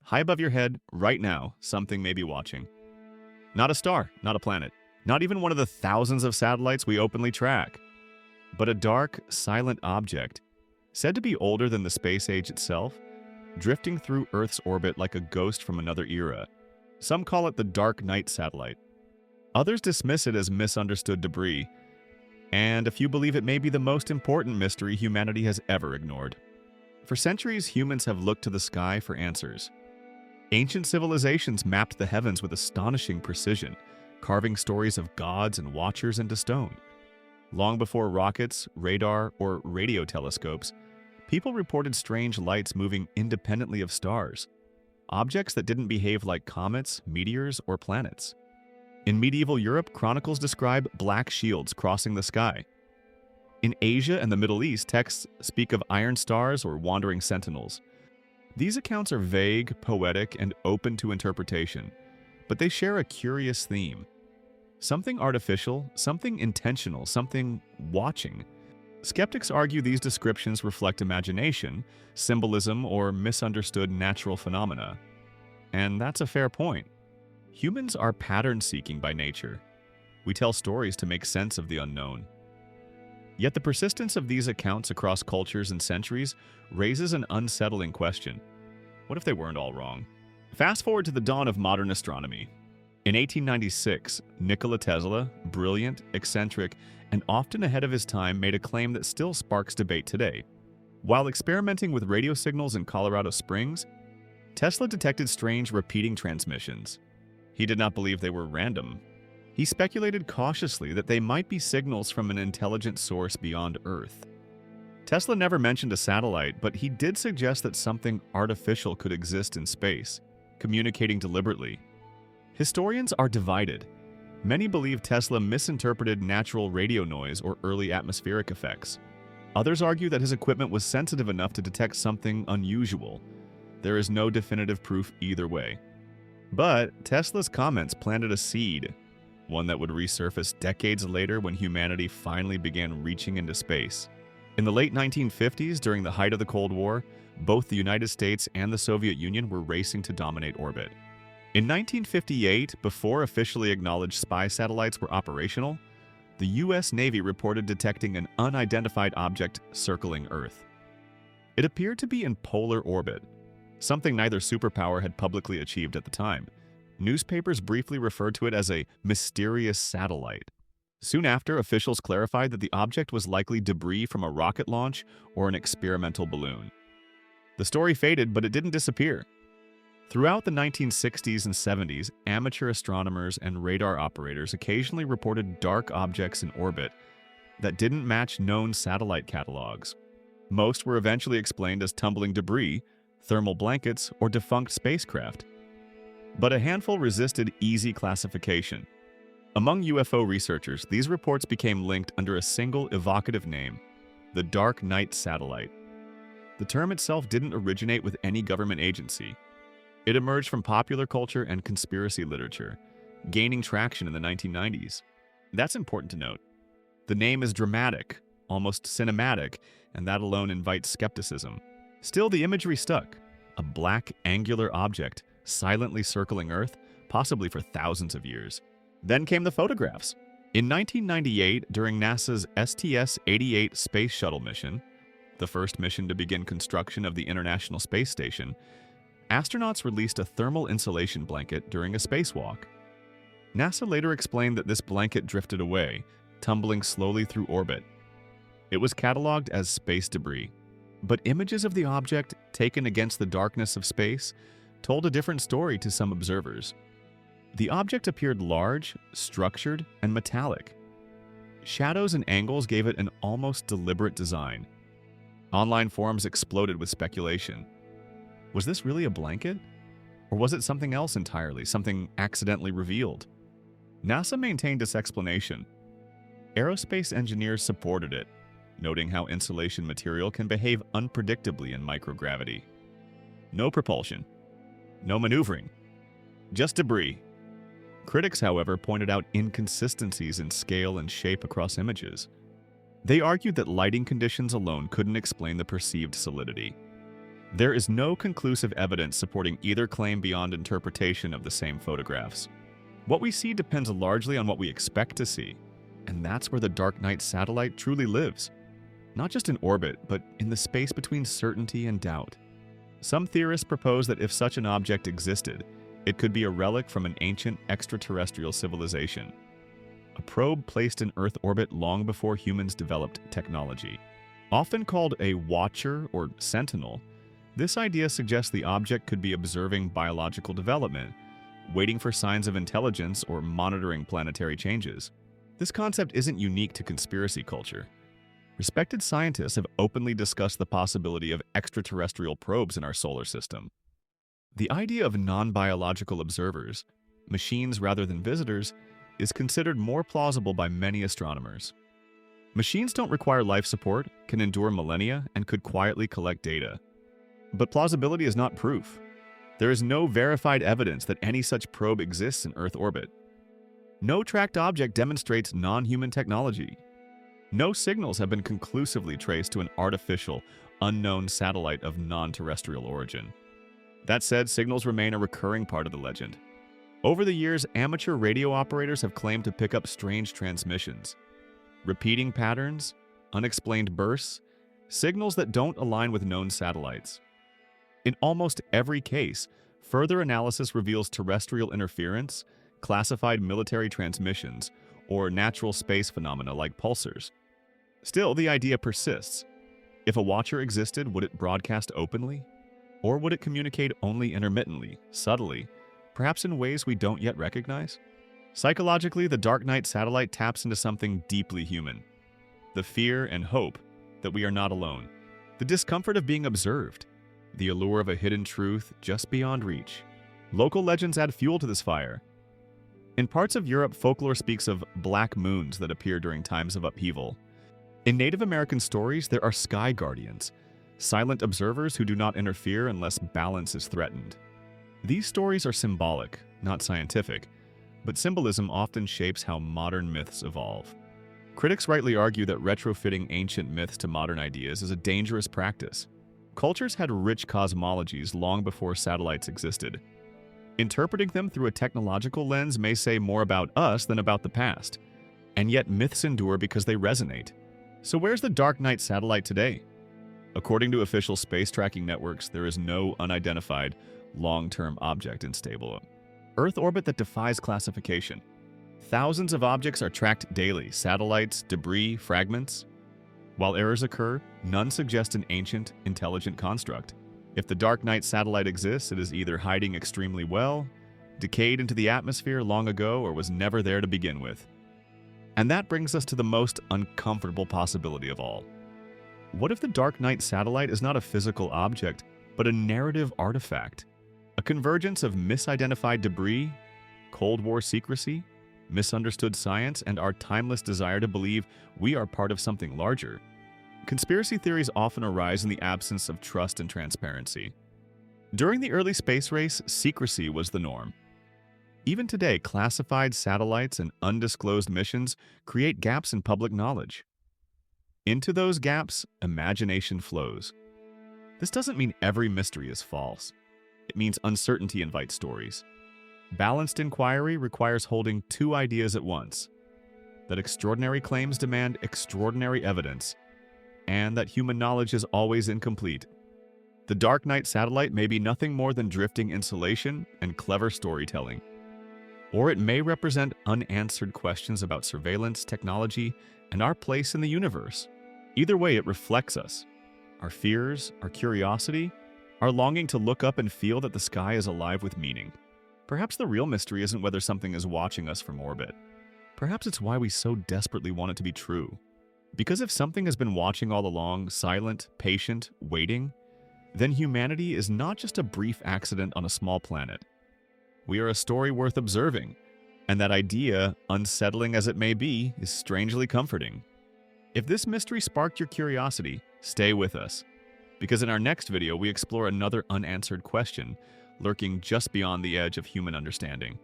High above your head, right now, something may be watching. Not a star, not a planet, not even one of the thousands of satellites we openly track, but a dark, silent object, said to be older than the space age itself, drifting through Earth's orbit like a ghost from another era. Some call it the Dark Knight satellite. Others dismiss it as misunderstood debris, and a few believe it may be the most important mystery humanity has ever ignored. For centuries, humans have looked to the sky for answers. Ancient civilizations mapped the heavens with astonishing precision, carving stories of gods and watchers into stone. Long before rockets, radar, or radio telescopes, people reported strange lights moving independently of stars, objects that didn't behave like comets, meteors, or planets. In medieval Europe, chronicles describe black shields crossing the sky. In Asia and the Middle East, texts speak of iron stars or wandering sentinels. These accounts are vague, poetic, and open to interpretation, but they share a curious theme. Something artificial, something intentional, something watching. Skeptics argue these descriptions reflect imagination, symbolism, or misunderstood natural phenomena. And that's a fair point. Humans are pattern-seeking by nature. We tell stories to make sense of the unknown. Yet the persistence of these accounts across cultures and centuries raises an unsettling question. What if they weren't all wrong? Fast forward to the dawn of modern astronomy. In 1896, Nikola Tesla, brilliant, eccentric, and often ahead of his time, made a claim that still sparks debate today. While experimenting with radio signals in Colorado Springs, Tesla detected strange repeating transmissions. He did not believe they were random. He speculated cautiously that they might be signals from an intelligent source beyond Earth. Tesla never mentioned a satellite, but he did suggest that something artificial could exist in space, communicating deliberately. Historians are divided. Many believe Tesla misinterpreted natural radio noise or early atmospheric effects. Others argue that his equipment was sensitive enough to detect something unusual. There is no definitive proof either way. But Tesla's comments planted a seed, one that would resurface decades later when humanity finally began reaching into space. In the late 1950s, during the height of the Cold War, both the United States and the Soviet Union were racing to dominate orbit. In 1958, before officially acknowledged spy satellites were operational, the U.S. Navy reported detecting an unidentified object circling Earth. It appeared to be in polar orbit, something neither superpower had publicly achieved at the time. Newspapers briefly referred to it as a mysterious satellite. Soon after, officials clarified that the object was likely debris from a rocket launch or an experimental balloon. The story faded, but it didn't disappear. Throughout the 1960s and 70s, amateur astronomers and radar operators occasionally reported dark objects in orbit that didn't match known satellite catalogs. Most were eventually explained as tumbling debris, thermal blankets, or defunct spacecraft. But a handful resisted easy classification. Among UFO researchers, these reports became linked under a single evocative name, the Dark Knight satellite. The term itself didn't originate with any government agency. It emerged from popular culture and conspiracy literature, gaining traction in the 1990s. That's important to note. The name is dramatic, almost cinematic, and that alone invites skepticism. Still, the imagery stuck. A black, angular object silently circling Earth, possibly for thousands of years. Then came the photographs. In 1998, during NASA's STS-88 space shuttle mission, the first mission to begin construction of the International Space Station, astronauts released a thermal insulation blanket during a spacewalk. NASA later explained that this blanket drifted away, tumbling slowly through orbit. It was cataloged as space debris, but images of the object, taken against the darkness of space, told a different story to some observers. The object appeared large, structured, and metallic. Shadows and angles gave it an almost deliberate design. Online forums exploded with speculation. Was this really a blanket? Or was it something else entirely, something accidentally revealed? NASA maintained its explanation. Aerospace engineers supported it, noting how insulation material can behave unpredictably in microgravity. No propulsion. No maneuvering. Just debris. Critics, however, pointed out inconsistencies in scale and shape across images. They argued that lighting conditions alone couldn't explain the perceived solidity. There is no conclusive evidence supporting either claim beyond interpretation of the same photographs. What we see depends largely on what we expect to see, and that's where the dark night satellite truly lives. Not just in orbit, but in the space between certainty and doubt. Some theorists propose that if such an object existed, it could be a relic from an ancient extraterrestrial civilization, a probe placed in Earth orbit long before humans developed technology. Often called a watcher or sentinel, this idea suggests the object could be observing biological development, waiting for signs of intelligence, or monitoring planetary changes. This concept isn't unique to conspiracy culture. Respected scientists have openly discussed the possibility of extraterrestrial probes in our solar system. The idea of non-biological observers, machines rather than visitors, is considered more plausible by many astronomers. Machines don't require life support, can endure millennia, and could quietly collect data. But plausibility is not proof. There is no verified evidence that any such probe exists in Earth orbit. No tracked object demonstrates non-human technology. No signals have been conclusively traced to an artificial, unknown satellite of non-terrestrial origin. That said, signals remain a recurring part of the legend. Over the years, amateur radio operators have claimed to pick up strange transmissions. Repeating patterns, unexplained bursts, signals that don't align with known satellites. In almost every case, further analysis reveals terrestrial interference, classified military transmissions, or natural space phenomena like pulsars. Still, the idea persists. If a watcher existed, would it broadcast openly? Or would it communicate only intermittently, subtly, perhaps in ways we don't yet recognize? Psychologically, the dark night satellite taps into something deeply human. The fear and hope that we are not alone. The discomfort of being observed. The allure of a hidden truth just beyond reach. Local legends add fuel to this fire. In parts of Europe, folklore speaks of black moons that appear during times of upheaval. In Native American stories, there are sky guardians, silent observers who do not interfere unless balance is threatened. These stories are symbolic, not scientific, but symbolism often shapes how modern myths evolve. Critics rightly argue that retrofitting ancient myths to modern ideas is a dangerous practice. Cultures had rich cosmologies long before satellites existed. Interpreting them through a technological lens may say more about us than about the past. And yet myths endure because they resonate. So where's the dark night satellite today? According to official space tracking networks, there is no unidentified, long-term object in stable Earth orbit that defies classification. Thousands of objects are tracked daily, satellites, debris, fragments. While errors occur, none suggest an ancient, intelligent construct. If the dark night satellite exists, it is either hiding extremely well, decayed into the atmosphere long ago, or was never there to begin with. And that brings us to the most uncomfortable possibility of all. What if the dark night satellite is not a physical object, but a narrative artifact? A convergence of misidentified debris, Cold War secrecy, misunderstood science, and our timeless desire to believe we are part of something larger. Conspiracy theories often arise in the absence of trust and transparency. During the early space race, secrecy was the norm. Even today, classified satellites and undisclosed missions create gaps in public knowledge. Into those gaps, imagination flows. This doesn't mean every mystery is false. It means uncertainty invites stories. Balanced inquiry requires holding two ideas at once: that extraordinary claims demand extraordinary evidence, and that human knowledge is always incomplete. The dark night satellite may be nothing more than drifting insulation and clever storytelling. Or it may represent unanswered questions about surveillance, technology, and our place in the universe. Either way, it reflects us. Our fears, our curiosity, our longing to look up and feel that the sky is alive with meaning. Perhaps the real mystery isn't whether something is watching us from orbit. Perhaps it's why we so desperately want it to be true. Because if something has been watching all along, silent, patient, waiting, then humanity is not just a brief accident on a small planet. We are a story worth observing, and that idea, unsettling as it may be, is strangely comforting. If this mystery sparked your curiosity, stay with us, because in our next video we explore another unanswered question lurking just beyond the edge of human understanding.